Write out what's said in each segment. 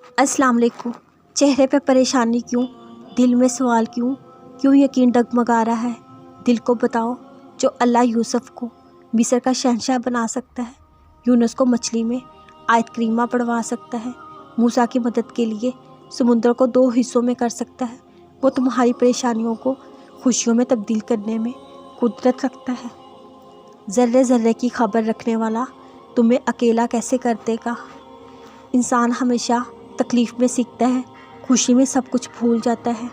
अस्सलाम वालेकुम। चेहरे पे परेशानी क्यों, दिल में सवाल क्यों, क्यों यकीन डगमगा रहा है? दिल को बताओ। जो अल्लाह यूसुफ को मिस्र का शहंशाह बना सकता है, यूनुस को मछली में आयत करीमा पढ़वा सकता है, मूसा की मदद के लिए समुद्र को 2 हिस्सों में कर सकता है, वो तुम्हारी परेशानियों को खुशियों में तब्दील करने में कुदरत रखता है। ज़र्रे ज़र्रे की खबर रखने वाला तुम्हें अकेला कैसे कर देगा? इंसान हमेशा तकलीफ़ में सीखता है, खुशी में सब कुछ भूल जाता है।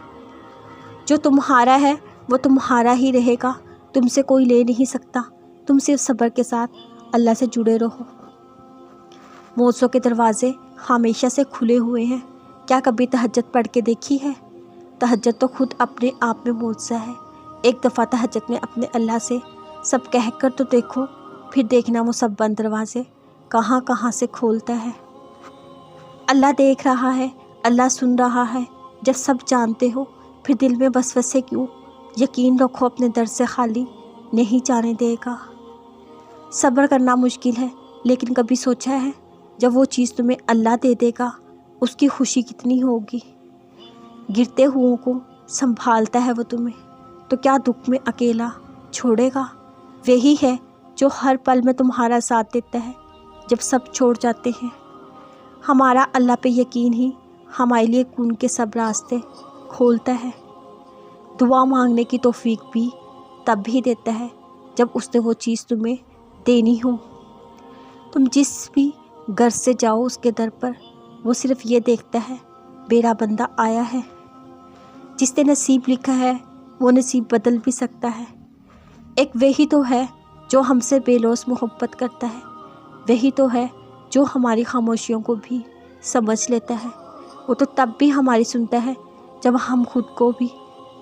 जो तुम्हारा है वो तुम्हारा ही रहेगा, तुमसे कोई ले नहीं सकता। तुम सिर्फ सब्र के साथ अल्लाह से जुड़े रहो। मौज़ों के दरवाज़े हमेशा से खुले हुए हैं। क्या कभी तहज्जुद पढ़ के देखी है? तहज्जुद तो खुद अपने आप में मौज़ा है। एक दफ़ा तहज्जुद में अपने अल्लाह से सब कह कर तो देखो, फिर देखना वो सब बंद दरवाज़े कहाँ कहाँ से खोलता है। अल्लाह देख रहा है, अल्लाह सुन रहा है। जब सब जानते हो फिर दिल में वसवसे क्यों? यकीन रखो अपने दर से खाली नहीं जाने देगा। सब्र करना मुश्किल है, लेकिन कभी सोचा है जब वो चीज़ तुम्हें अल्लाह दे देगा उसकी खुशी कितनी होगी? गिरते हुओं को संभालता है वो तुम्हें, तो क्या दुख में अकेला छोड़ेगा? वही है जो हर पल में तुम्हारा साथ देता है जब सब छोड़ जाते हैं। हमारा अल्लाह पे यकीन ही हमारे लिए खून के सब रास्ते खोलता है। दुआ मांगने की तौफीक भी तब भी देता है जब उसने वो चीज़ तुम्हें देनी हो। तुम जिस भी घर से जाओ उसके दर पर वो सिर्फ़ ये देखता है मेरा बंदा आया है। जिसने नसीब लिखा है वो नसीब बदल भी सकता है। एक वही तो है जो हमसे बेलौस मोहब्बत करता है, वही तो है जो हमारी खामोशियों को भी समझ लेता है। वो तो तब भी हमारी सुनता है जब हम खुद को भी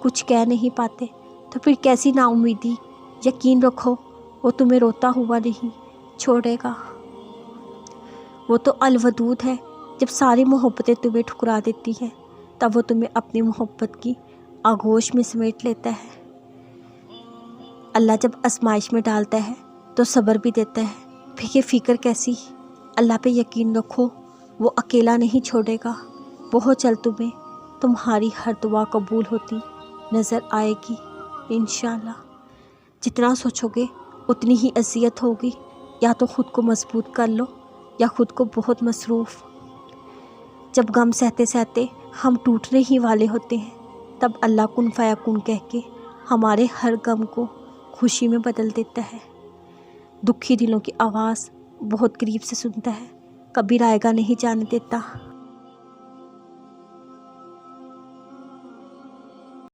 कुछ कह नहीं पाते, तो फिर कैसी नाउमीदी। यकीन रखो वो तुम्हें रोता हुआ नहीं छोड़ेगा। वो तो अलवदूद है, जब सारी मोहब्बतें तुम्हें ठुकरा देती हैं तब वो तुम्हें अपनी मोहब्बत की आगोश में समेट लेता है। अल्लाह जब आजमाइश में डालता है तो सब्र भी देता है, फिर ये फ़िक्र कैसी? अल्लाह पे यकीन रखो, वो अकेला नहीं छोड़ेगा। बहुत जल्द तुम्हें तुम्हारी हर दुआ कबूल होती नज़र आएगी इंशाअल्लाह। जितना सोचोगे उतनी ही अज़ियत होगी। या तो ख़ुद को मजबूत कर लो या ख़ुद को बहुत मसरूफ़। जब गम सहते सहते हम टूटने ही वाले होते हैं तब अल्लाह कुन फ़याकुन कह के हमारे हर गम को खुशी में बदल देता है। दुखी दिलों की आवाज़ बहुत करीब से सुनता है, कभी रायगा नहीं जाने देता।